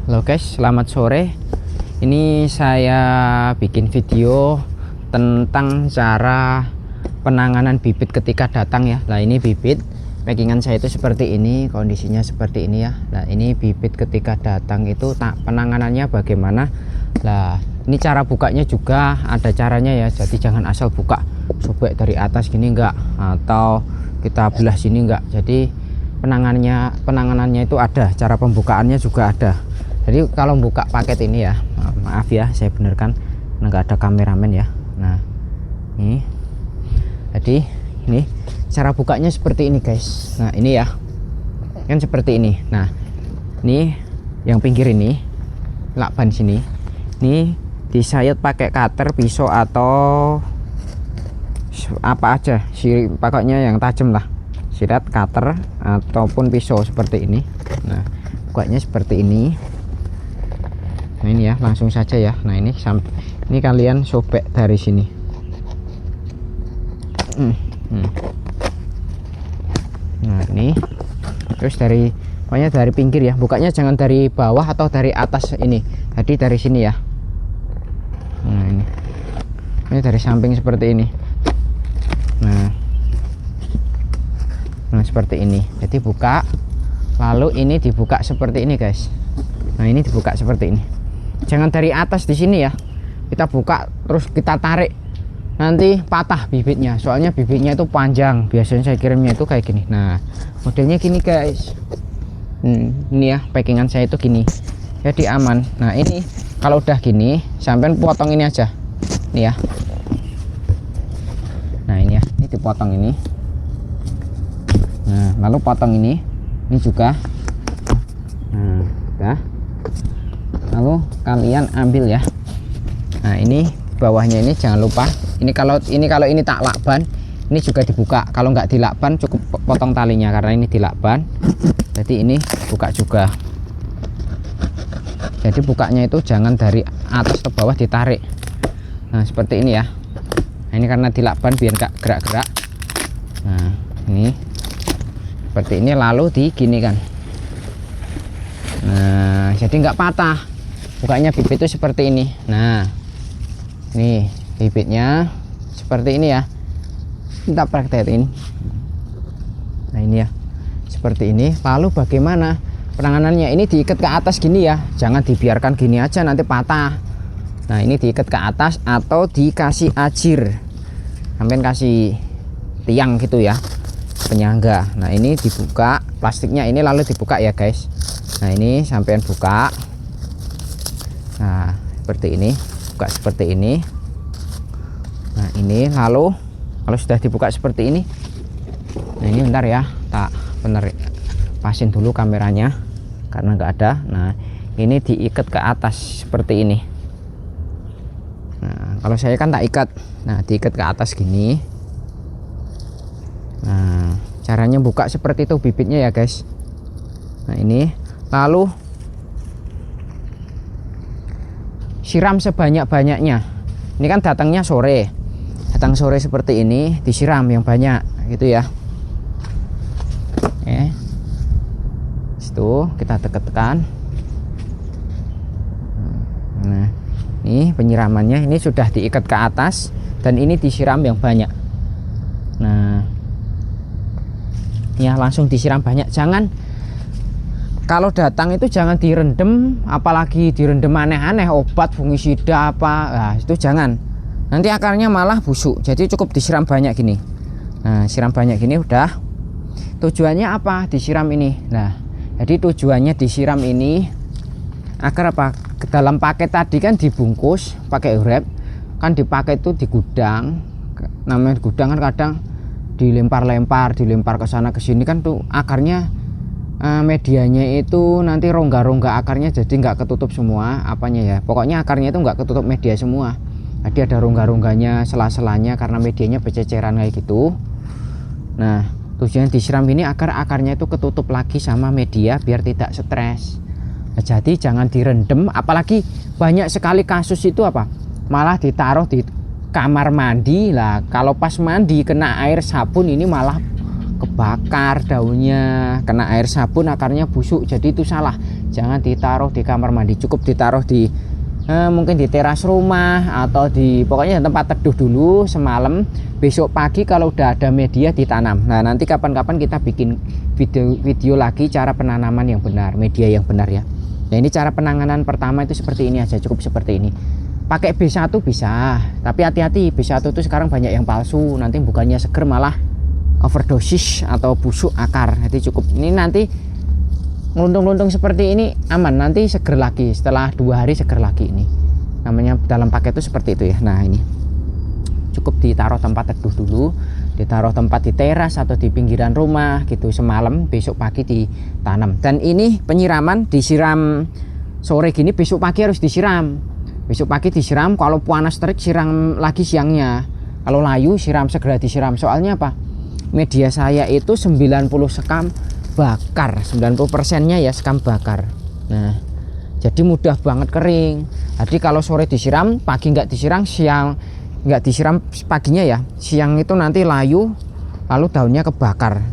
Halo guys, selamat sore. Ini saya bikin video tentang cara penanganan bibit ketika datang ya. Nah, ini bibit packingan saya itu seperti ini, kondisinya seperti ini ya. Nah, ini bibit ketika datang itu penanganannya bagaimana. Nah, ini cara bukanya juga ada caranya ya. Jadi jangan asal buka sobek dari atas gini enggak, atau kita belah sini enggak. Jadi penanganannya itu ada, cara pembukaannya juga ada. Jadi kalau buka paket ini ya, maaf ya saya benarkan nggak ada kameramen ya. Nah ini, jadi ini cara bukanya seperti ini guys. Nah ini ya, kan seperti ini. Nah ini yang pinggir ini lakban sini, ini disayat pakai cutter, pisau atau apa aja sih, pokoknya yang tajam lah, sirat, cutter ataupun pisau seperti ini. Nah bukanya seperti ini. Nah ini ya, langsung saja ya. Nah ini kalian sobek dari sini. Nah ini terus pokoknya dari pinggir ya, bukanya jangan dari bawah atau dari atas ini, jadi dari sini ya. Nah ini dari samping seperti ini. Nah seperti ini, jadi buka, lalu ini dibuka seperti ini guys. Nah ini dibuka seperti ini, jangan dari atas di sini ya, kita buka terus kita tarik, nanti patah bibitnya, soalnya bibitnya itu panjang, biasanya saya kirimnya itu kayak gini. Nah modelnya gini guys. Ini ya packingan saya itu gini, jadi aman. Nah ini kalau udah gini sampai potong ini aja nih ya. Nah ini ya, ini dipotong ini. Nah lalu potong ini juga. Nah udah, lalu kalian ambil ya. Nah ini bawahnya ini jangan lupa, ini kalau ini tak lakban, ini juga dibuka. Kalau nggak dilakban cukup potong talinya, karena ini dilakban, jadi ini buka juga. Jadi bukanya itu jangan dari atas ke bawah ditarik. Nah seperti ini ya. Nah, ini karena dilakban biar nggak gerak-gerak. Nah ini seperti ini, lalu diginikan. Nah jadi nggak patah, bukanya bibit itu seperti ini. Nah nih bibitnya seperti ini ya, kita praktekin. Nah ini ya seperti ini. Lalu bagaimana penanganannya? Ini diikat ke atas gini ya, jangan dibiarkan gini aja nanti patah. Nah ini diikat ke atas atau dikasih ajir, sampai kasih tiang gitu ya, penyangga. Nah ini dibuka plastiknya ini, lalu dibuka ya guys. Nah ini sampean buka. Nah seperti ini, buka seperti ini. Nah ini lalu kalau sudah dibuka seperti ini, nah ini bentar ya, tak bener pasin dulu kameranya karena nggak ada. Nah ini diikat ke atas seperti ini. Nah kalau saya kan tak ikat, nah diikat ke atas gini. Nah caranya buka seperti itu bibitnya ya guys. Nah ini lalu siram sebanyak-banyaknya. Ini kan datang sore seperti ini, disiram yang banyak gitu ya. Situ kita tekan. Nah ini penyiramannya, ini sudah diikat ke atas dan ini disiram yang banyak. Nah ya langsung disiram banyak. Jangan, kalau datang itu jangan direndam, apalagi direndam aneh-aneh obat fungisida apa. Nah itu jangan, nanti akarnya malah busuk. Jadi cukup disiram banyak gini. Nah siram banyak gini udah. Tujuannya apa disiram ini? Nah jadi tujuannya disiram ini agar apa? Ke dalam paket tadi kan dibungkus pakai wrap, kan dipakai itu di gudang. Namanya gudang kan kadang dilempar ke sana ke sini kan tuh akarnya, medianya itu nanti rongga-rongga akarnya jadi nggak ketutup semua apanya ya. Pokoknya akarnya itu nggak ketutup media semua. Jadi ada rongga-rongganya, sela-selanya karena medianya berceceran kayak gitu. Nah tujuan disiram ini agar akarnya itu ketutup lagi sama media biar tidak stres. Nah, jadi jangan direndam, apalagi banyak sekali kasus itu apa, malah ditaruh di kamar mandi lah. Kalau pas mandi kena air sabun ini malah kebakar daunnya, kena air sabun akarnya busuk, jadi itu salah. jangan ditaruh di kamar mandi, cukup ditaruh di mungkin di teras rumah atau di pokoknya tempat teduh dulu semalam. Besok pagi kalau udah ada media ditanam. Nah nanti kapan-kapan kita bikin video lagi cara penanaman yang benar, media yang benar ya. Nah ini cara penanganan pertama itu seperti ini aja, cukup seperti ini. Pakai B1 bisa, tapi hati-hati, B1 itu sekarang banyak yang palsu, nanti bukannya seger malah overdosis atau busuk akar. Jadi cukup ini, nanti ngeluntung-luntung seperti ini aman, nanti seger lagi setelah 2 hari, seger lagi. Ini namanya dalam paket itu seperti itu ya. Nah ini cukup ditaruh tempat teduh dulu, ditaruh tempat di teras atau di pinggiran rumah gitu semalam, besok pagi ditanam. Dan ini penyiraman, disiram sore gini, besok pagi harus disiram. Besok pagi disiram, kalau panas terik siram lagi siangnya. Kalau layu siram, segera disiram. Soalnya apa? Media saya itu 90 sekam bakar, 90%-nya ya sekam bakar. Nah, jadi mudah banget kering. Jadi kalau sore disiram, pagi nggak disiram, siang nggak disiram paginya ya, siang itu nanti layu, lalu daunnya kebakar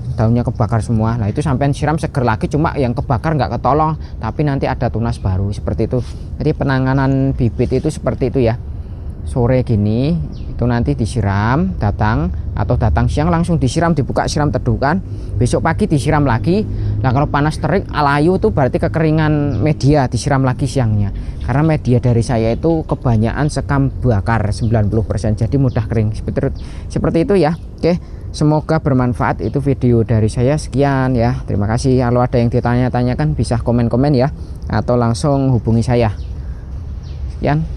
semua. Nah itu sampai siram seger lagi, cuma yang kebakar nggak ketolong, tapi nanti ada tunas baru seperti itu. Jadi penanganan bibit itu seperti itu ya. Sore gini itu nanti disiram, datang siang langsung disiram, dibuka siram teduhkan, besok pagi disiram lagi. Nah kalau panas terik layu itu berarti kekeringan media, disiram lagi siangnya. Karena media dari saya itu kebanyakan sekam bakar 90%, jadi mudah kering seperti itu ya. Oke, semoga bermanfaat. Itu video dari saya, sekian ya, terima kasih. Kalau ada yang ditanya-tanyakan bisa komen-komen ya, atau langsung hubungi saya. Sekian.